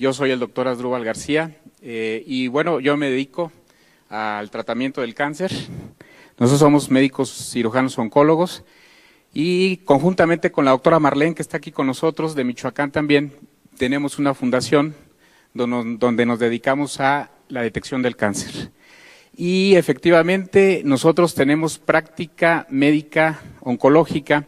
Yo soy el doctor Asdrúbal García y bueno, yo me dedico al tratamiento del cáncer. Nosotros somos médicos cirujanos oncólogos y conjuntamente con la doctora Marlene, que está aquí con nosotros, de Michoacán también, tenemos una fundación donde nos dedicamos a la detección del cáncer. Y efectivamente nosotros tenemos práctica médica oncológica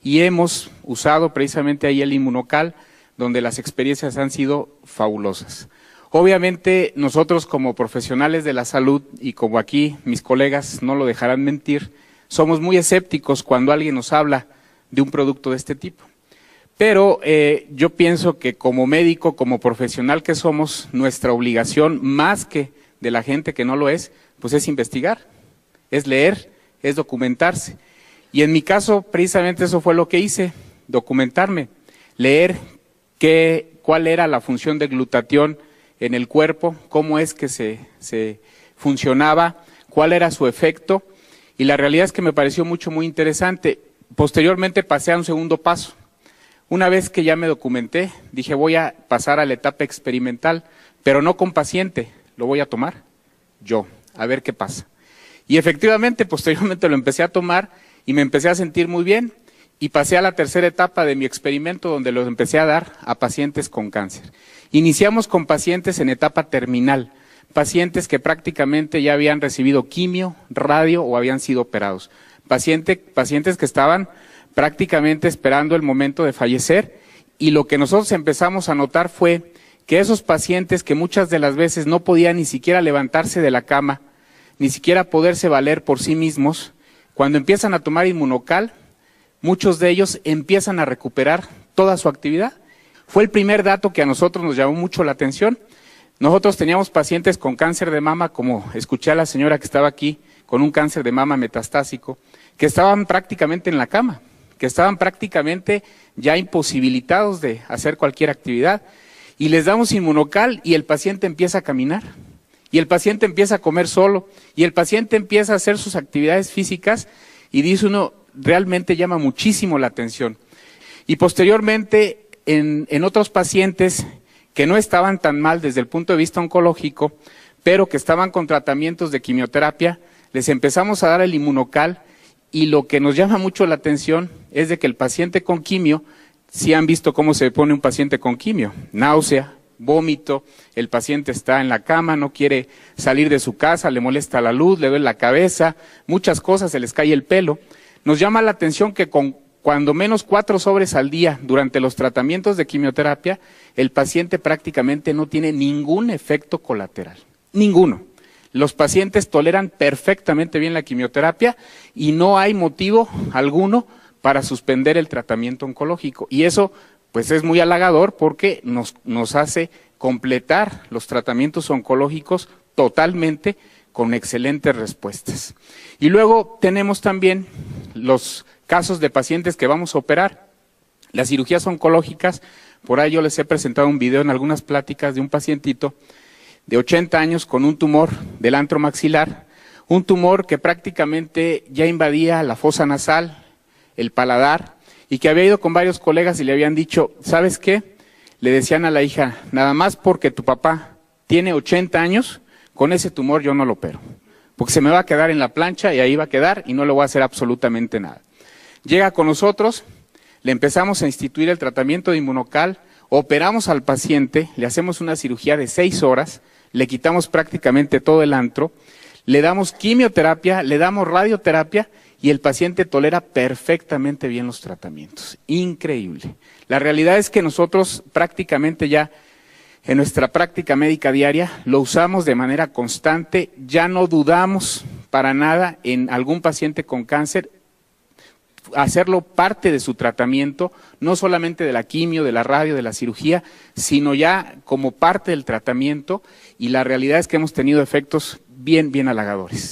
y hemos usado precisamente ahí el Inmunocal, donde las experiencias han sido fabulosas. Obviamente nosotros como profesionales de la salud y como aquí mis colegas no lo dejarán mentir, somos muy escépticos cuando alguien nos habla de un producto de este tipo. Pero yo pienso que como médico, como profesional que somos, nuestra obligación, más que de la gente que no lo es, pues es investigar, es leer, es documentarse. Y en mi caso, precisamente eso fue lo que hice, documentarme, leer cuál era la función de glutatión en el cuerpo, cómo es que se funcionaba, cuál era su efecto, y la realidad es que me pareció muy interesante. Posteriormente pasé a un segundo paso. Una vez que ya me documenté, dije voy a pasar a la etapa experimental, pero no con paciente, lo voy a tomar yo, a ver qué pasa. Y efectivamente, posteriormente lo empecé a tomar y me empecé a sentir muy bien. Y pasé a la tercera etapa de mi experimento, donde los empecé a dar a pacientes con cáncer. Iniciamos con pacientes en etapa terminal, pacientes que prácticamente ya habían recibido quimio, radio o habían sido operados. Pacientes que estaban prácticamente esperando el momento de fallecer, y lo que nosotros empezamos a notar fue que esos pacientes que muchas de las veces no podían ni siquiera levantarse de la cama, ni siquiera poderse valer por sí mismos, cuando empiezan a tomar Inmunocal, muchos de ellos empiezan a recuperar toda su actividad. Fue el primer dato que a nosotros nos llamó mucho la atención. Nosotros teníamos pacientes con cáncer de mama, como escuché a la señora que estaba aquí, con un cáncer de mama metastásico, que estaban prácticamente en la cama, que estaban prácticamente ya imposibilitados de hacer cualquier actividad. Y les damos Inmunocal y el paciente empieza a caminar, y el paciente empieza a comer solo, y el paciente empieza a hacer sus actividades físicas, y dice uno, realmente llama muchísimo la atención. Y posteriormente, en otros pacientes que no estaban tan mal desde el punto de vista oncológico, pero que estaban con tratamientos de quimioterapia, les empezamos a dar el Inmunocal, y lo que nos llama mucho la atención es de que el paciente con quimio, si han visto cómo se pone un paciente con quimio, náusea, vómito, el paciente está en la cama, no quiere salir de su casa, le molesta la luz, le duele la cabeza, muchas cosas, se les cae el pelo. Nos llama la atención que con cuando menos 4 sobres al día durante los tratamientos de quimioterapia, el paciente prácticamente no tiene ningún efecto colateral, ninguno. Los pacientes toleran perfectamente bien la quimioterapia y no hay motivo alguno para suspender el tratamiento oncológico. Y eso pues es muy halagador porque nos hace completar los tratamientos oncológicos totalmente con excelentes respuestas. Y luego tenemos también los casos de pacientes que vamos a operar. Las cirugías oncológicas, por ahí yo les he presentado un video en algunas pláticas de un pacientito de 80 años con un tumor del antro maxilar, un tumor que prácticamente ya invadía la fosa nasal, el paladar, y que había ido con varios colegas y le habían dicho, ¿sabes qué? Le decían a la hija, nada más porque tu papá tiene 80 años, con ese tumor yo no lo opero, porque se me va a quedar en la plancha y ahí va a quedar y no le voy a hacer absolutamente nada. Llega con nosotros, le empezamos a instituir el tratamiento de Inmunocal, operamos al paciente, le hacemos una cirugía de 6 horas, le quitamos prácticamente todo el antro, le damos quimioterapia, le damos radioterapia y el paciente tolera perfectamente bien los tratamientos. Increíble. La realidad es que nosotros prácticamente ya en nuestra práctica médica diaria lo usamos de manera constante, ya no dudamos para nada en algún paciente con cáncer, hacerlo parte de su tratamiento, no solamente de la quimio, de la radio, de la cirugía, sino ya como parte del tratamiento, y la realidad es que hemos tenido efectos bien halagadores.